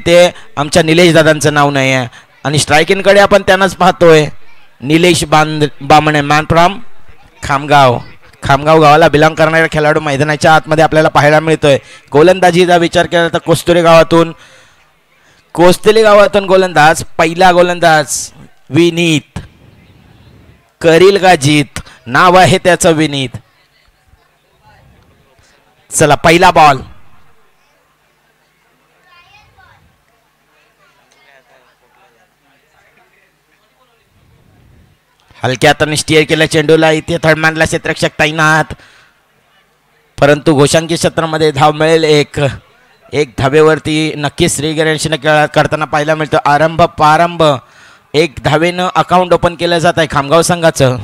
ते आमच्या निलेश दादांचं नाव नाही आहे आणि स्ट्रायकिंग कडे आपण त्यांनाच पाहतोय. निलेश बामणे मॅन फ्रॉम खामगाव गावाला बिलॉंग करणारा खेळाडू मैदानाच्या आतमध्ये आपल्याला पाहायला मिळतोय. गोलंदाजीचा विचार केला तर कोस्तली गावातून गोलंदाज, पहिला गोलंदाज विनीत. करील का जीत, नाव आहे त्याचं विनीत. चला पहिला बॉल. हलक्या हाताने स्टिअर केल्या चेंडूला. इथे थर्डमॅनला क्षेत्ररक्षक तैनात, परंतु घोषांकी क्षेत्रामध्ये धाव मिळेल. एक धावेवरती नक्कीच श्रीगणेशने करताना पाहायला मिळतं. प्रारंभ 1 धावेनं अकाउंट ओपन केलं जात आहे खामगाव संघाचं.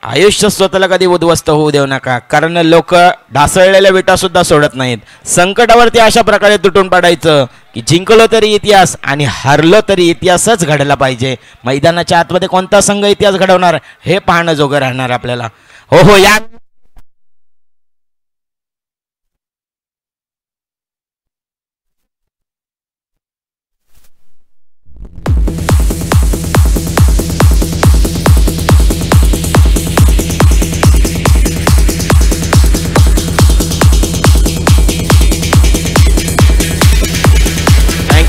आयुष्य स्वतःला कधी उद्ध्वस्त होऊ देऊ नका, कारण लोक ढासळलेल्या विटा सुद्धा सोडत नाहीत. संकटावरती अशा प्रकारे तुटून पडायचं की जिंकलो तरी इतिहास आणि हारलो तरी इतिहासच घडला पाहिजे. मैदानाच्या आतमध्ये कोणता संघ इतिहास घडवणार हे पाहणं जोगं राहणार आपल्याला. हो या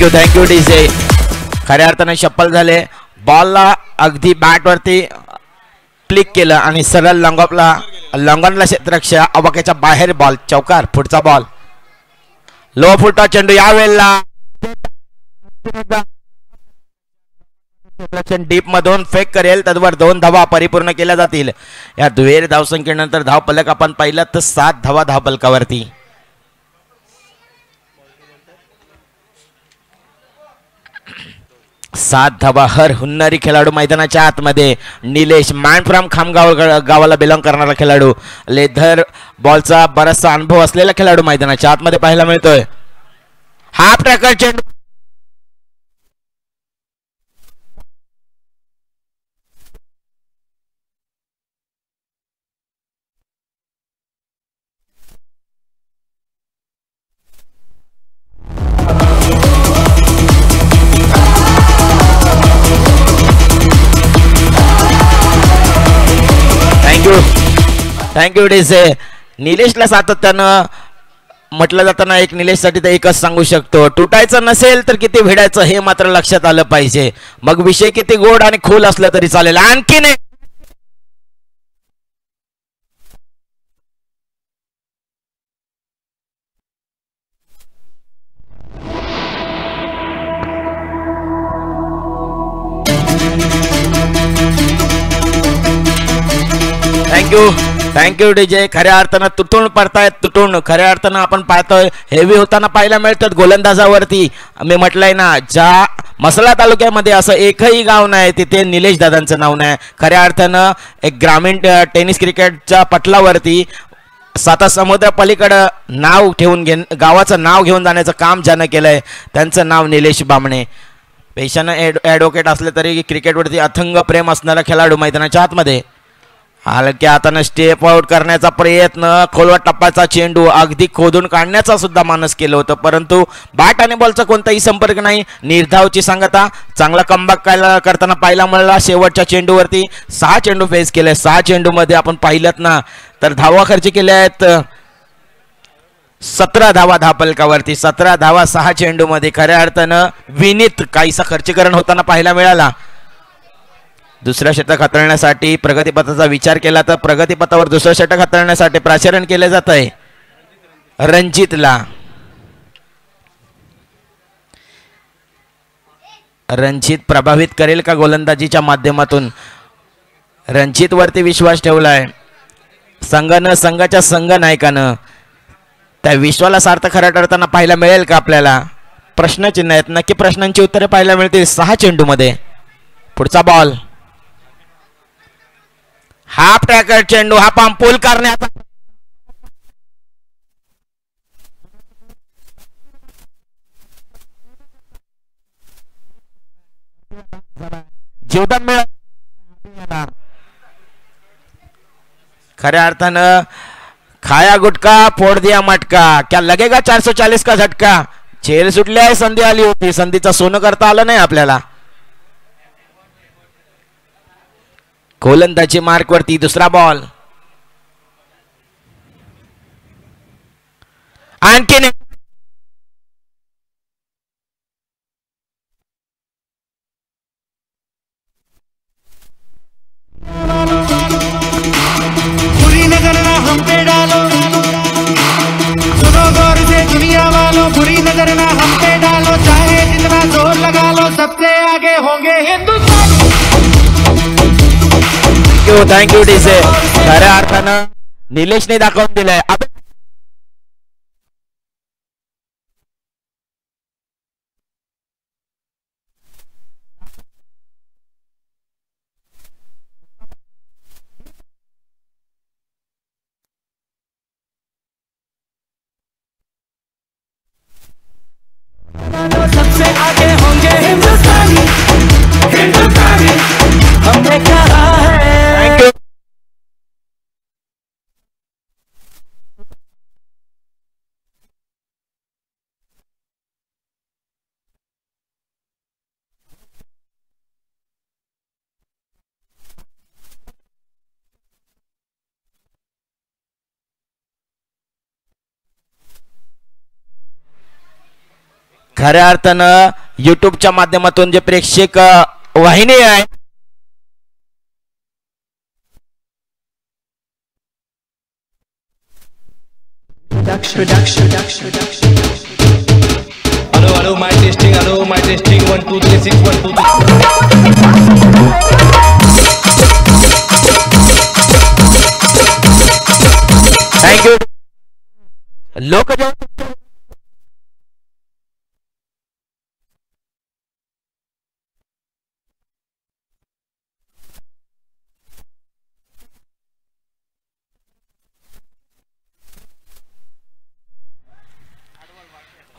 थँक्यू डीजे. खऱ्या अर्थाने शप्पल झाले. बॉलला अगदी बॅट वरती क्लिक केलं आणि सरळ लॉंगॉनला क्षेत्ररक्षक आवाक्याच्या बाहेर बॉल. चौकार. पुढचा बॉल लो फुटा चेंडू. यावेळेला डीप मधून फेक करेल, तद्वर 2 धावा परिपूर्ण केल्या जातील. या दुहेरी धावसंख्येनंतर धावफलक आपण पाहिलं तर 7 धावा धावफलकावरती. सात धावा हर हुन्नरी खेळाडू मैदानाच्या आतमध्ये. निलेश मॅन फ्रॉम खामगाव गावाला बिलॉंग करणारा खेळाडू, लेदर बॉलचा बराचसा अनुभव असलेला खेळाडू मैदानाच्या आतमध्ये पाहायला मिळतोय. हाफ ट्रॅकर चेंडू. Thank you DJ. निलेशला सातत्यानं म्हटलं जाताना एक निलेशसाठी तर एकच सांगू शकतो, तुटायचं नसेल तर किती भिडायचं हे मात्र लक्षात आलं पाहिजे. मग विषय किती गोड आणि खोल असला तरी चालेल. आणखीन एक थँक्यू डीजे. खऱ्या अर्थानं तुटून पडतायत, खऱ्या अर्थानं आपण पाहतोय हेवी होताना पाहायला मिळतात गोलंदाजावरती. मी म्हटलंय ना, ज्या मसला तालुक्यामध्ये असं एकही गाव नाही तिथे निलेश दादांचं नाव नाही. खऱ्या अर्थानं एक ग्रामीण टेनिस क्रिकेटच्या पटलावरती साता समुद्र पलीकडं नाव ठेवून गावाचं नाव घेऊन जाण्याचं काम ज्यानं केलंय त्यांचं नाव निलेश बामणे. पेशानं ॲडव्होकेट असले तरी क्रिकेटवरती अथंग प्रेम असणारा खेळाडू मैदानाच्या आतमध्ये. हलक्या हातानं स्टेप आउट करण्याचा प्रयत्न, खोलवा टप्प्याचा चेंडू अगदी खोदून काढण्याचा सुद्धा मानस केलं होतं, परंतु बॅट आणि बॉलचा कोणताही संपर्क नाही. निर्धावची सांगता. चांगला कमबॅक करताना पाहायला मिळाला. शेवटच्या चेंडूवरती 6 चेंडू फेस केले. 6 चेंडूमध्ये आपण पाहिलं ना तर धावा खर्च केल्या आहेत 17 धावा धावफलकावरती. 17 धावा 6 चेंडूमध्ये. खऱ्या अर्थानं विनीत काहीसा खर्चीकरण होताना पाहायला मिळाला. दुसऱ्या षटक हाताळण्यासाठी प्रगतीपथाचा विचार केला तर प्रगतीपथावर दुसऱ्या षटक हाताळण्यासाठी प्राचारण केले जात आहे रणजितला. रणजित प्रभावित करेल का गोलंदाजीच्या माध्यमातून? रणजित वरती विश्वास ठेवलाय संघानं, संघाच्या संघ नायकानं. त्या विश्वाला सार्थ खऱ्या ठरताना पाहायला मिळेल का आपल्याला? प्रश्नचिन्ह आहेत. नक्की प्रश्नांची उत्तरे पाहायला मिळतील 6 चेंडूमध्ये. पुढचा बॉल. हाफ ट्रॅकर चेंडू. हा पंपूल करण्याचा जीवदान मिळालं. खऱ्या अर्थानं खाया गुटका फोड़ दिया मटका, क्या लगेगा 440 का झटका. झेल सुटली आहे, संधी आली होती, संधीचं सोनं करता आलं नाही आपल्याला. गोलंदाजी मार्क वरती दुसरा बॉल. आणखीन बुरी नजर ना हम पे डालो, सुनो गौर से दुनिया वालों, बुरी नजर ना हम पे डालो, चाहे जितना जोर लगा लो, सबसे आगे होंगे हिंदुस्तान. Thank you DJ. खऱ्या अर्थानं निलेशने दाखवून दिलंय. सबसे आगे होंगे हिंदुस्तानी, हिंदुस्तानी हमने कहा है. थँक्यू. खऱ्या अर्थानं युट्यूबच्या माध्यमातून जे प्रेक्षक वाहिनी आहे Hello, my testing. Hello, my testing. 1 2 3 6 1 2 3. Thank you. लोक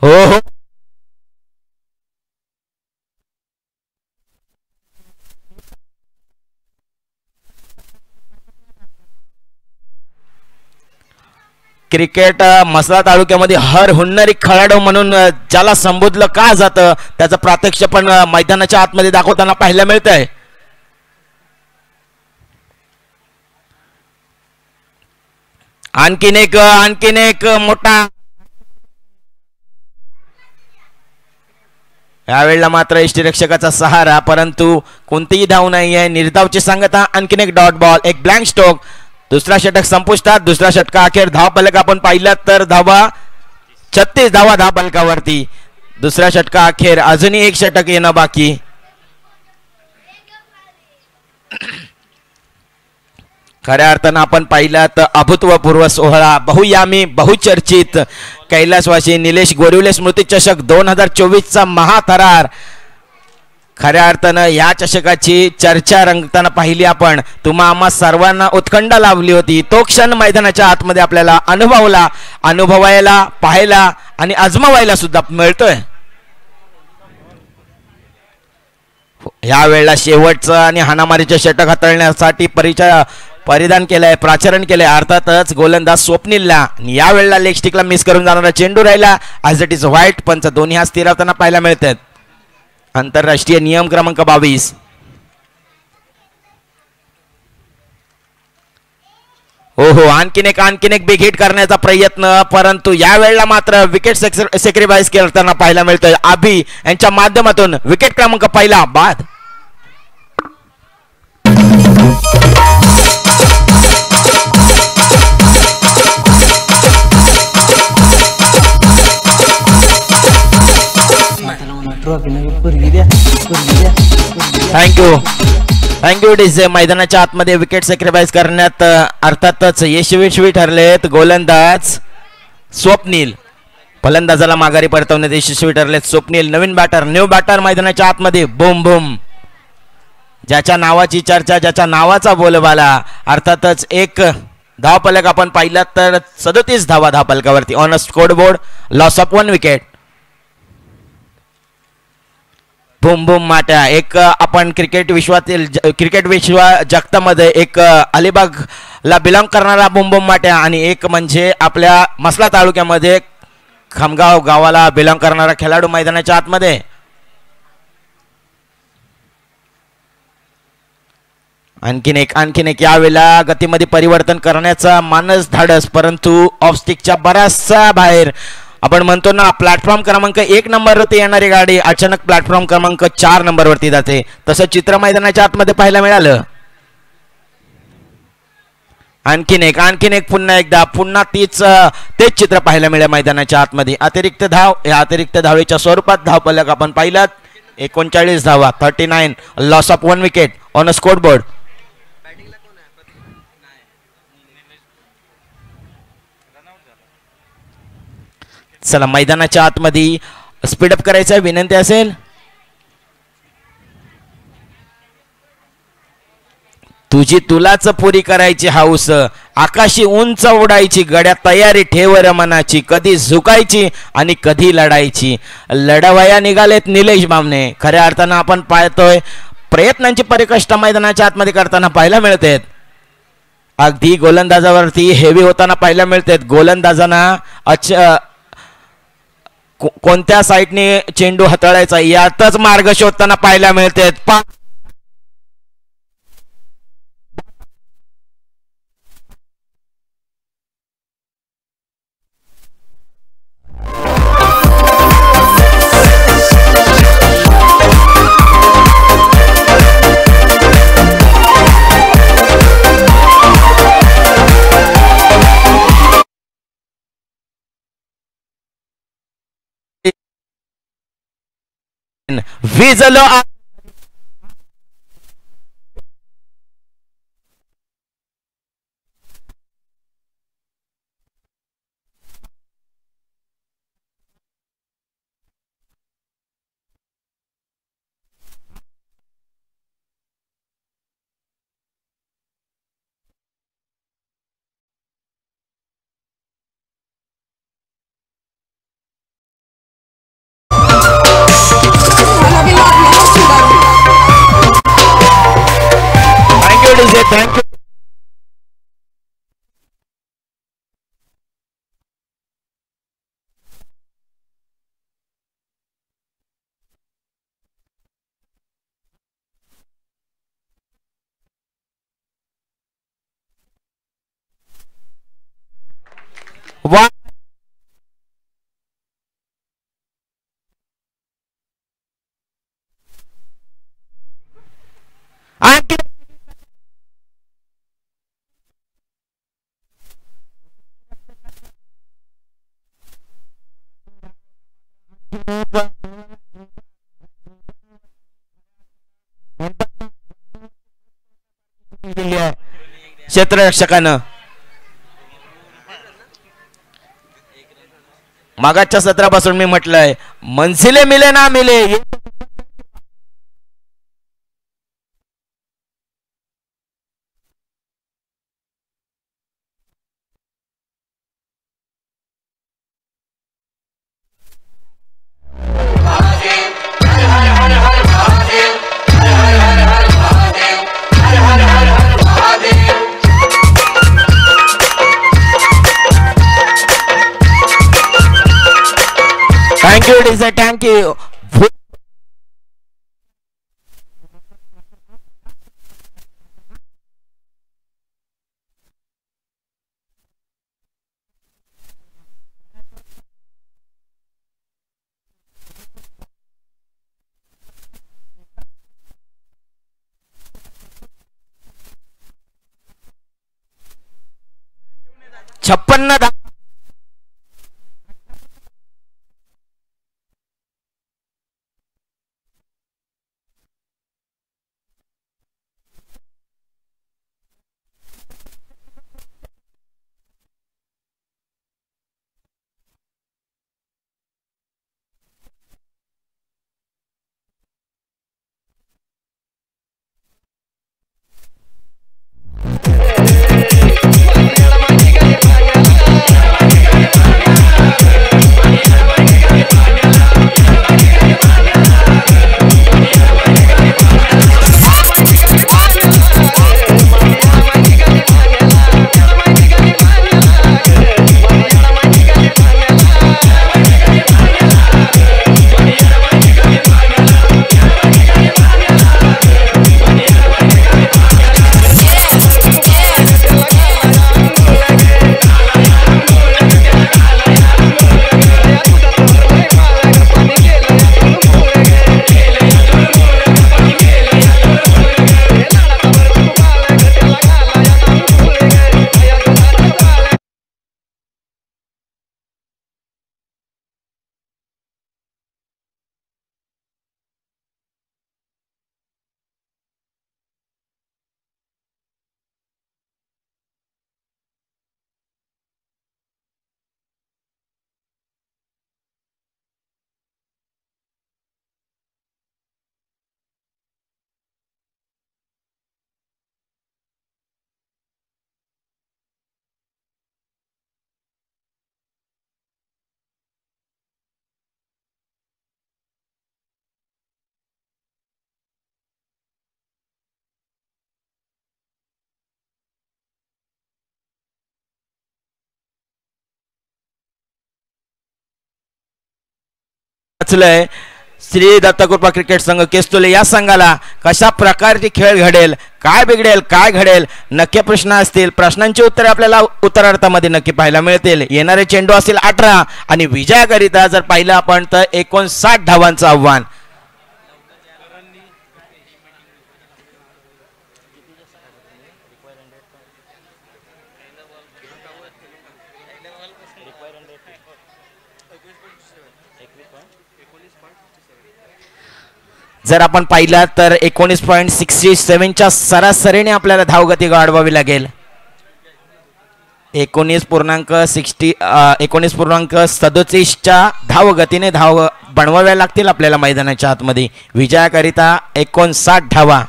हो हो क्रिकेट मसला तालुक्यामध्ये हर हुन्नरी खेळाडू म्हणून ज्याला संबोधलं का जातं त्याचं प्रत्यक्ष पण मैदानाच्या आतमध्ये दाखवताना पाहायला मिळतंय. आणखीन एक मोठा. यावेळेला मात्र यष्टीरक्षकाचा सहारा, परंतु कोणतीही धाव नाही आहे. निर्धावची सांगता. आणखीन एक डॉट बॉल, एक ब्लँक स्ट्रोक. दुसरा षटक संपुष्टात. दुसरा षटका अखेर धाव फलक आपण पाहिलं तर धावा 36 धावा धाव फलकावरती. दुसऱ्या षटका अखेर अजूनही एक षटक येणं बाकी. खऱ्या अर्थानं आपण पाहिलं तर अभूतपूर्व सोहळा, बहुयामी बहुचर्चित कैलासवासी निलेश गोरिवले स्मृती चषक 2024चा महाथरार. खऱ्या अर्थानं या चषकाची चर्चा रंगताना पाहिली आपण. तुम्हा आम्हा सर्वांना उत्कंठा लावली होती. तो क्षण मैदानाच्या आतमध्ये आपल्याला अनुभवायला पाहायला आणि आजमावायला सुद्धा मिळतोय. या वेळेला शेवटचं आणि हाणामारीचे षटक हाताळण्यासाठी परिधान केलंय, प्राचरण केलंय अर्थातच गोलंदाज स्वप्नीलला. या वेळेला लेग स्टिकला मिस करून जाणारा चेंडू राहिला. As it is white. पंच दोन्ही हा स्थिरावताना पाहायला मिळतात. आंतरराष्ट्रीय नियम क्रमांक 22. हो हो आणखीन एक बिग हिट करण्याचा प्रयत्न, परंतु या वेळेला मात्र विकेट सॅक्रिफाईस करताना पाहायला मिळतोय. अभि यांच्या माध्यमातून विकेट क्रमांक पहिला बाद. Thank you DJ. मैदानाच्या आतमध्ये विकेट सॅक्रिफाईस करण्यात अर्थातच यशस्वी ठरलेत गोलंदाज स्वप्नील. फलंदाजाला माघारी परतवण्यात यशस्वी ठरलेत स्वप्नील. नवीन बॅटर, न्यू बॅटर मैदानाच्या आतमध्ये. Boom boom. ज्याच्या नावाची चर्चा, ज्याच्या नावाचा बोलबाला. अर्थातच एक धावफलक आपण पाहिला तर 37 धावा धावफलकावरती on a scoreboard. Loss of 1 wicket. Boom boom माट्या एक आपण क्रिकेट विश्वातील क्रिकेट विश्व जगतामध्ये एक अलिबागला बिलॉंग करणारा बुम बुम माट्या आणि एक म्हणजे आपल्या मसला तालुक्यामध्ये खामगाव गावाला बिलॉंग करणारा खेळाडू मैदानाच्या आतमध्ये. आणखीन एक यावेळेला गतीमध्ये परिवर्तन करण्याचा मानस धाडस, परंतु ऑफ स्टिकच्या बराचसा बाहेर. आपण म्हणतो ना प्लॅटफॉर्म क्रमांक 1 नंबरवरती येणारी गाडी अचानक प्लॅटफॉर्म क्रमांक 4 नंबरवरती जाते, तसं चित्र मैदानाच्या आतमध्ये पाहायला मिळालं. आणखीन एक पुन्हा तेच चित्र पाहायला मिळेल मैदानाच्या आतमध्ये. अतिरिक्त धाव, या अतिरिक्त धावेच्या स्वरूपात धावफलक आपण पाहिलात 39 धावा, 39, loss of 1 wicket on a score board. चला मैदानाच्या आतमध्ये स्पीडअप करायचं विनंती असेल. तुलाच पुरी करायची हाऊस, आकाशी उंच उडायची, गड्या तयारी ठेवर मनाची, कधी झुकायची आणि कधी लढायची. लढवया निघालेत निलेश बामणे. खऱ्या अर्थानं आपण पाहतोय प्रयत्नांची परिकष्ट मैदानाच्या आतमध्ये करताना पाहायला मिळतात. अगदी गोलंदाजावरती हेवी होताना पाहायला मिळतात. गोलंदाजांना कोणत्या साईडने चेंडू हाताळायचा यातच मार्ग शोधताना पाहायला मिळतात. विजलो थँक्यू. वा क्षेत्ररक्षकानं मागाच्या सत्रापासून मी म्हटलंय मनसिले मिले ना मिले. Thank you DJ, thank you. छप्पन्न वाचलंय श्री दत्तकृपा क्रिकेट संघ केस्तुले या संघाला कशा प्रकारचे खेळ घडेल, काय बिघडेल, काय घडेल, नक्की प्रश्न असतील. प्रश्नांची उत्तरे आपल्याला उत्तरार्थामध्ये नक्की पाहायला मिळतील. येणारे चेंडू असतील 18 आणि विजयाकरिता जर पाहिलं आपण तर 59 धावांचं आव्हान. जर आपण पाहिला तर 19.67च्या सरासरीने आपल्याला धावगती वाढवावी लागेल. 19.37च्या धावगतीने धाव बनवाव्या लागतील आपल्याला मैदानाच्या आतमध्ये. विजयाकरिता 59 धावा.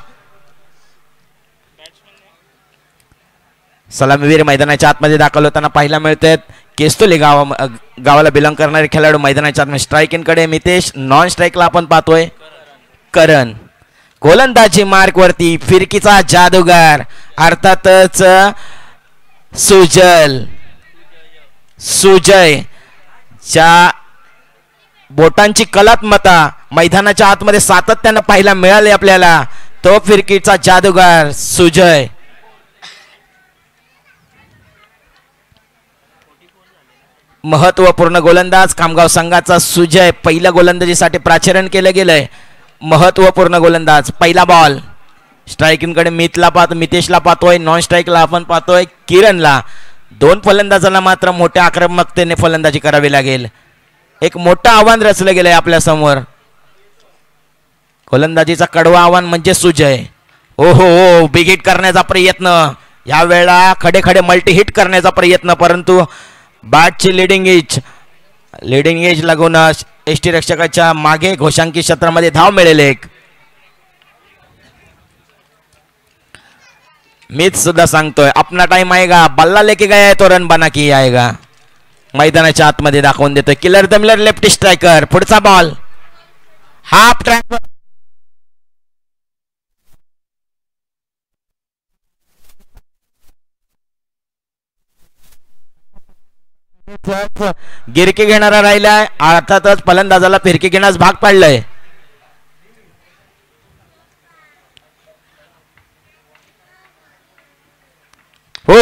सलामीवीर मैदानाच्या आतमध्ये दाखल होताना पाहायला मिळतात. केस्तुले गावाला बिलॉंग करणारे खेळाडू मैदानाच्या आतमध्ये. स्ट्राईक इनकडे मितेश, नॉन स्ट्राईकला आपण पाहतोय करण. गोलंदाजी मार्क वरती फिरकीचा जादूगार अर्थातच सुजय ज्या बोटांची कलात्मता मैदानाच्या आतमध्ये सातत्यानं पाहायला मिळाले आपल्याला, तो फिरकीचा जादूगार सुजय. महत्वपूर्ण गोलंदाज खामगाव संघाचा सुजय. पहिल्या गोलंदाजीसाठी प्राचरण केलं गेलंय. महत्वपूर्ण गोलंदाज. पहिला बॉल स्ट्राईकिंगकडे मितेशला पाहतोय. नॉन स्ट्राईकला आपण पाहतोय किरणला. दोन फलंदाजांना मात्र मोठ्या आक्रमकतेने फलंदाजी करावी लागेल. एक मोठं आव्हान रचलं गेलंय आपल्या समोर. गोलंदाजीचा कडवा आव्हान म्हणजे सुजय. ओ हो बिग हिट करण्याचा प्रयत्न, यावेळेला खडे खडे मल्टी हिट करण्याचा प्रयत्न, परंतु बॅटची लिडिंग एज लागून एसटी रक्षकाच्या मागे घोषांकी क्षेत्रामध्ये धाव मिळेल एक. मीच सुद्धा सांगतोय अपना टाइम आएगा, बल्ला लेके गया है तो रन बना की आएगा. मैदानाच्या आतमध्ये दाखवून देतोय किलर दमलर लेफ्ट स्ट्रायकर. पुढचा बॉल हाफ ट्रॅक. गिरकी घेणारा राहिलाय. अर्थातच फलंदाजाला फिरकी घेण्यास भाग पाडलंय. हो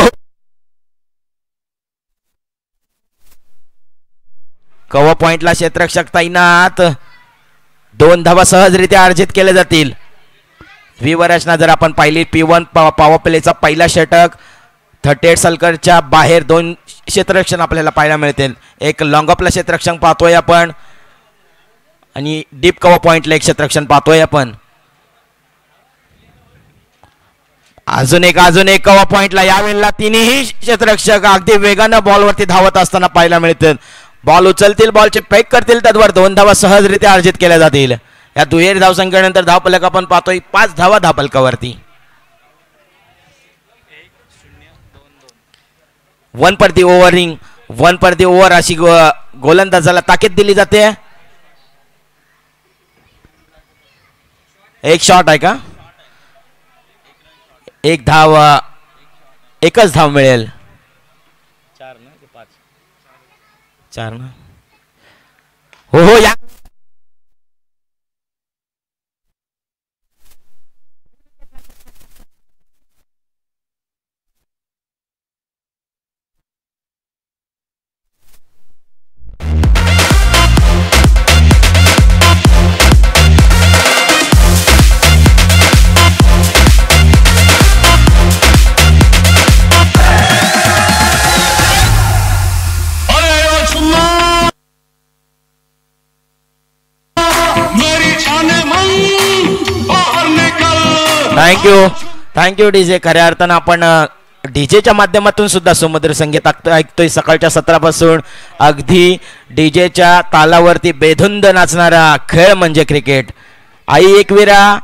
कवा पॉइंटला क्षेत्ररक्षक तैनात. 2 धावा सहजरित्या अर्जित केले जातील. विवरचना जर आपण पाहिली P1 पॉवर प्लेचा पहिला षटक 38 सलकरच्या बाहेर 2 क्षेत्ररक्षण आपल्याला पाहायला मिळतील. एक लॉंग ऑफला क्षेत्ररक्षण पाहतोय आपण आणि डीप कव्हर पॉइंटला एक क्षेत्ररक्षण पाहतोय आपण. अजून एक कव्हर पॉइंटला यावेळेला तिन्ही क्षेत्ररक्षक अगदी वेगानं बॉलवरती धावत असताना पाहायला मिळतील. बॉल उचलतील, बॉलचे पेक करतील, त्याद्वारे 2 धावा सहजरित्या अर्जित केल्या जातील. या दुहेरी धावसंख्येनंतर धावफलक आपण पाहतोय 5 धावा धावफलकावरती. 1 पर दी ओव्हरिंग, 1 पर दी ओव्हर अशी गोलंदाजाला ताकीद दिली जाते. एक शॉट आहे का? एक धाव, एकच धाव मिळेल. 4 ना की 5? 4 ना. हो या थँक्यू डीजे. खऱ्या अर्थानं आपण डीजेच्या माध्यमातून सुद्धा समुद्र संगीत ऐकतोय सकाळच्या सत्रापासून. अगदी डीजेच्या तालावरती बेधुंद नाचणारा खेळ म्हणजे क्रिकेट. आई एकवीरा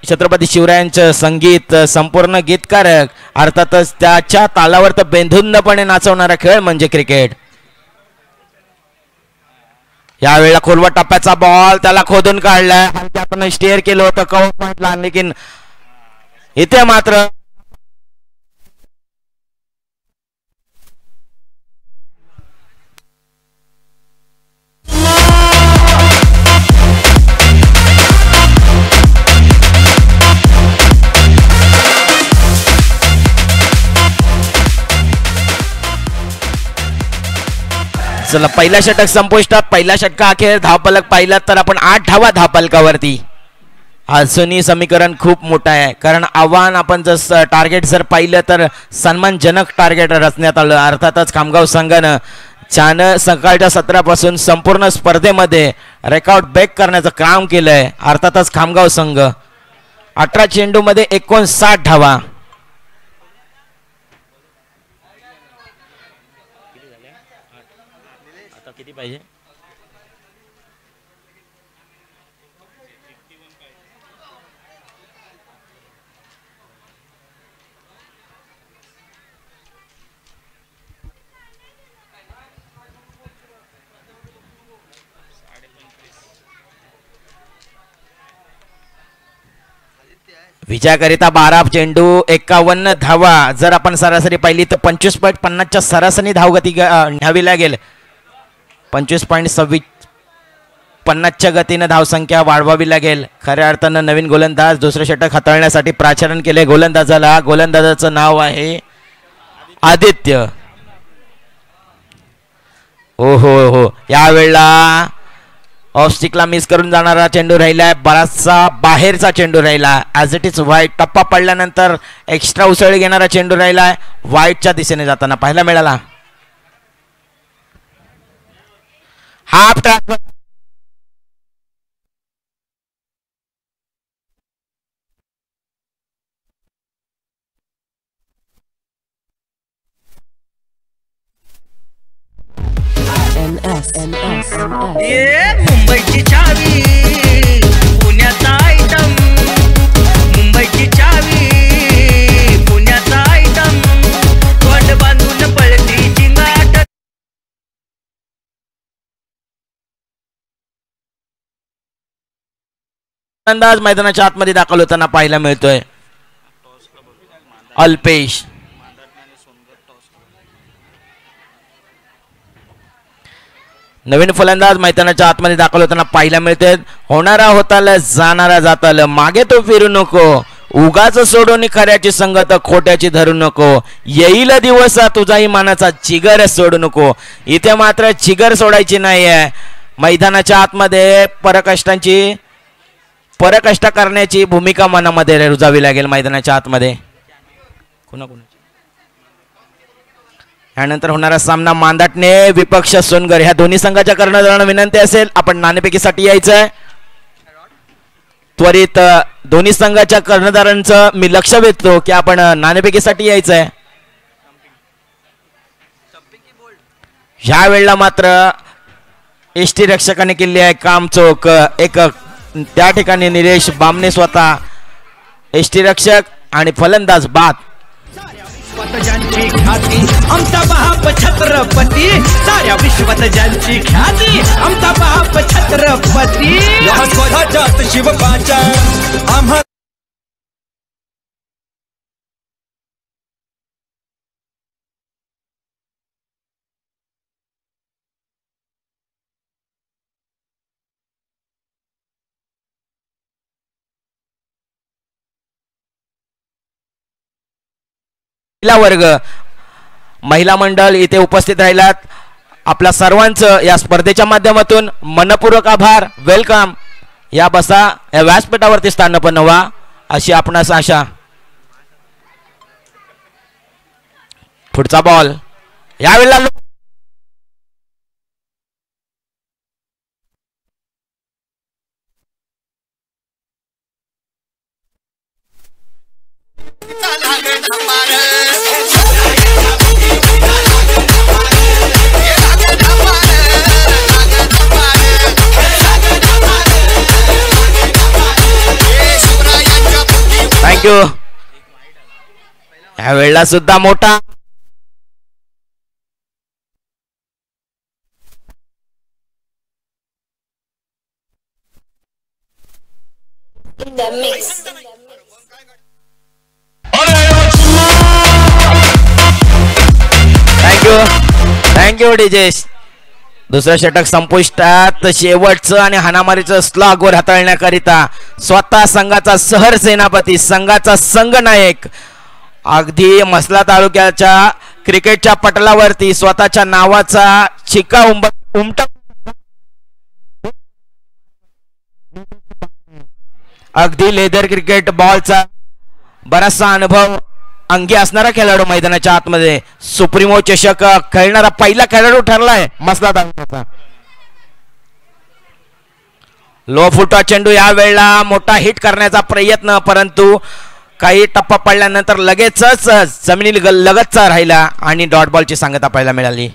छत्रपती शिवरायांचं संगीत संपूर्ण गीतकारक अर्थातच त्याच्या तालावर तर बेधुंदपणे नाचवणारा खेळ म्हणजे क्रिकेट. यावेळेला खोलवर टप्प्याचा बॉल त्याला खोदून काढलाय. आपण स्टेअर केलं होतं कव्हर पॉइंटला, लेकिन इथे मात्र चला पहिला षटक संपुष्टात. पहिला षटका अखेर धावफलक पाहिला तर आपण 8 धावा धावफलकावरती. अजूनही समीकरण खूप मोठं आहे कारण आव्हान आपण जर टार्गेट जर पाहिलं तर सन्मानजनक टार्गेट रचण्यात आलं. अर्थातच खामगाव संघानं सकाळच्या सत्रापासून संपूर्ण स्पर्धेमध्ये रेकॉर्ड ब्रेक करण्याचं काम केलंय. अर्थातच खामगाव संघ 18 चेंडूमध्ये 59 धावा. किती पाहिजे? विजयाकरिता 12 चेंडू 51 धावा. जर आपण सरासरी पाहिली तर 25.50च्या सरासरी धावगती न्यावी लागेल. 25.50च्या गतीनं धावसंख्या वाढवावी लागेल. खऱ्या अर्थानं नवीन गोलंदाज दुसरं षटक हाताळण्यासाठी प्राचरण केले गोलंदाजाला. गोलंदाजाचं नाव आहे आदित्य. हो हो हो यावेळेला ऑफस्टिकला मिस करून जाणारा चेंडू राहिलाय. बराचसा बाहेरचा चेंडू राहिला. As it is white. टप्पा पडल्यानंतर एक्स्ट्रा उसळी घेणारा चेंडू राहिलाय. वाईटच्या दिशेने जाताना पाहायला मिळाला. हाफ ट्रॅक मुंबईची चावी पुण्याचा आयटम. मुंबईची चावी पुण्याचा आयटम. तोंड बांधून पळती चिंगाट. अंदाज मैदानाच्या आतमध्ये दाखल होताना पाहायला मिळतोय. अल्पेश नवीन फलंदाज मैदानाच्या आतमध्ये दाखल होताना पाहायला मिळते. होणारा होताल जाणारा जाताल. मागे तो फिरू नको. उगाच सोडून खऱ्याची संगत खोट्याची धरू नको. येईल दिवस तुझाही मानाचा चिगर सोडू नको. इथे मात्र चिगर सोडायची नाहीये. मैदानाच्या आतमध्ये परकष्ट करण्याची भूमिका मनामध्ये रुजावी लागेल. मैदानाच्या आतमध्ये यानंतर होणारा सामना मांदाटणे विपक्ष सोनगर ह्या दोन्ही संघाच्या कर्णधारांना विनंती असेल आपण नाणेफेकीसाठी यायचंय. त्वरित दोन्ही संघाच्या कर्णधारांचं मी लक्ष वेधतो की आपण नाणेफेकीसाठी यायचंय. ह्या वेळेला मात्र एसटी रक्षकाने केली आहे कामचोक. एक त्या ठिकाणी निलेश बामणे स्वतः एसटी रक्षक आणि फलंदाज बाद. ज्यांची ख्याती आमचा बाप छत्रपती. साऱ्या विश्वात ज्यांची ख्याती आमचा बाप छत्रपती. शिवबाच्या आम्हा वर्ग महिला मंडळ इथे उपस्थित राहिलात. आपल्या सर्वांचं या स्पर्धेच्या माध्यमातून मनपूर्वक आभार. वेलकम. या बसा या व्यासपीठावरती स्थान पण व्हा अशी आपणास आशा. पुढचा बॉल यावेळेला थँक्यू. या वेळेला सुद्धा मोठा थँक्यू डीजेश. दुसरं षटक संपुष्टात. शेवटचं आणि हाणामारीचं स्लॉगवर हाताळण्याकरिता स्वतः संघाचा सहर सेनापती संघाचा संघनायक अगदी मसला तालुक्याच्या क्रिकेटच्या पटलावरती स्वतःच्या नावाचा शिक्का उमटा अगदी लेदर क्रिकेट बॉलचा बराचसा अनुभव अंगी असणारा खेळाडू मैदानाच्या आतमध्ये सुप्रीमो चषक खेळणारा पहिला खेळाडू ठरलाय मसला तालुक्याचा. लो फुटा चेंडू या वेळेला मोठा हिट करण्याचा प्रयत्न, परंतु काही टप्पा पडल्यानंतर लगेचच जमिनी लगतचा राहिला आणि डॉट बॉलची सांगता पाहायला मिळाली.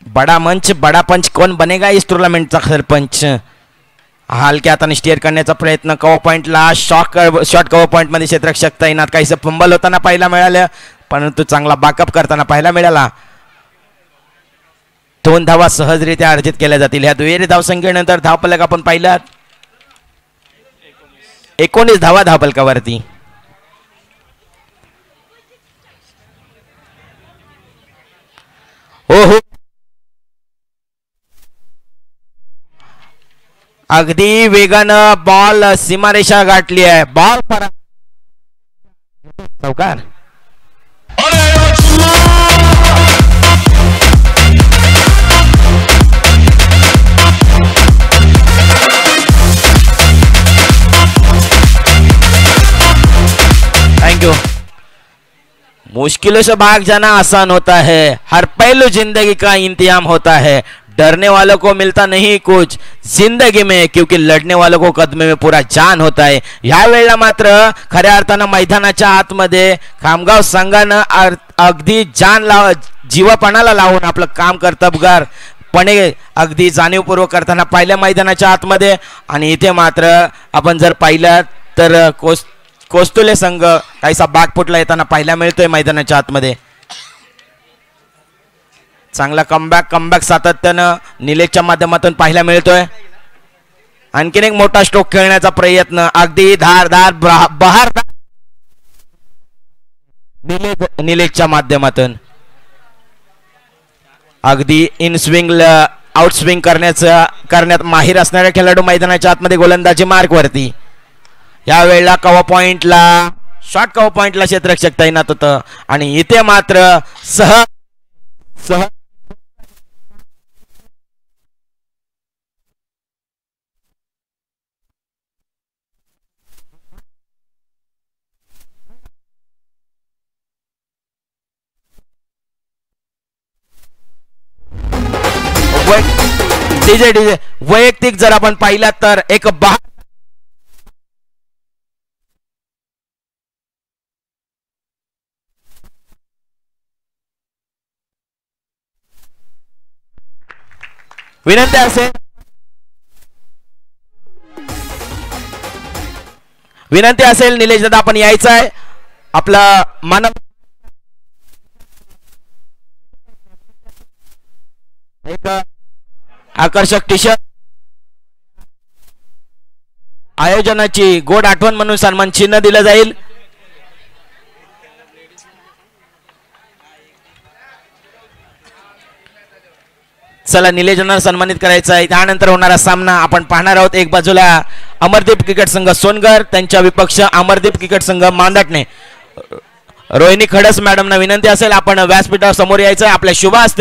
बड़ा मंच बड़ा पंच कौन बनेगा इस टूर्नामेंटचा सरपंच. हलक्या हाताने स्टिअर करण्याचा प्रयत्न कव्हर पॉइंटला शॉर्ट कव्हर पॉइंट मध्ये क्षेत्ररक्षक तैनात, काहीसं फंबल होताना पाहायला मिळालं, परंतु चांगला बॅकअप करताना पाहायला मिळाला. 2 धावा सहजरित्या अर्जित केल्या जातील. ह्या दुहेरी धावसंख्येनंतर धावफलक आपण पाहिलात 19 धावा धावफलकावरती. हो हो अगदी वेगानं बॉल सीमारेषा गाठली आहे. बॉल पर चौकार. Thank you. मुश्किलों से भाग जाना आसान होता है, हर पहलू जिंदगी का इंतजाम होता है. डरने वालों को मिलता नहीं कुछ जिंदगी में, क्योंकि लढने वालों को कदमे में पूरा जान होता है. ह्या वेळेला मात्र खऱ्या अर्थानं मैदानाच्या आतमध्ये खामगाव संघानं अगदी जीवापणाला लावून आपलं काम कर्तबगारपणे अगदी जाणीवपूर्वक करताना पाहिलं मैदानाच्या आतमध्ये. आणि इथे मात्र आपण जर पाहिलं तर कोस्तुले संघ काहीसा बागफुटला येताना पाहायला मिळतोय मैदानाच्या आतमध्ये. चांगला कमबॅक सातत्यानं निलेशच्या माध्यमातून पाहायला मिळतोय. आणखीन एक मोठा स्ट्रोक खेळण्याचा प्रयत्न अगदी धारदार बहार निलेशच्या माध्यमातून अगदी इन स्विंग आउट स्विंग करण्यात माहिर असणाऱ्या खेळाडू मैदानाच्या आतमध्ये गोलंदाजी मार्क वरती. या वेळेला कव्हर पॉइंटला शॉर्ट कव्हर पॉइंटला क्षेत्ररक्षक तैनात होतं आणि इथे मात्र सह डीजे वैयक्तिक जर आपण पाहिला तर एक विनंती असेल निलेश दादा आपण यायचं आहे. आपला मानव एक आकर्षक टी शर्ट आयोजनाची गोड आठवण म्हणून सन्मान चिन्ह दिलं जाईल. चला निलेशना सन्मानित करायचं आहे. त्यानंतर होणारा सामना आपण पाहणार आहोत. एक बाजूला अमरदीप क्रिकेट संघ सोनगर, त्यांच्या विपक्ष अमरदीप क्रिकेट संघ मांदटणे. रोहिणी खडस मॅडमना विनंती असेल आपण व्यासपीठावर समोर यायचं. आपल्या शुभ हस्ते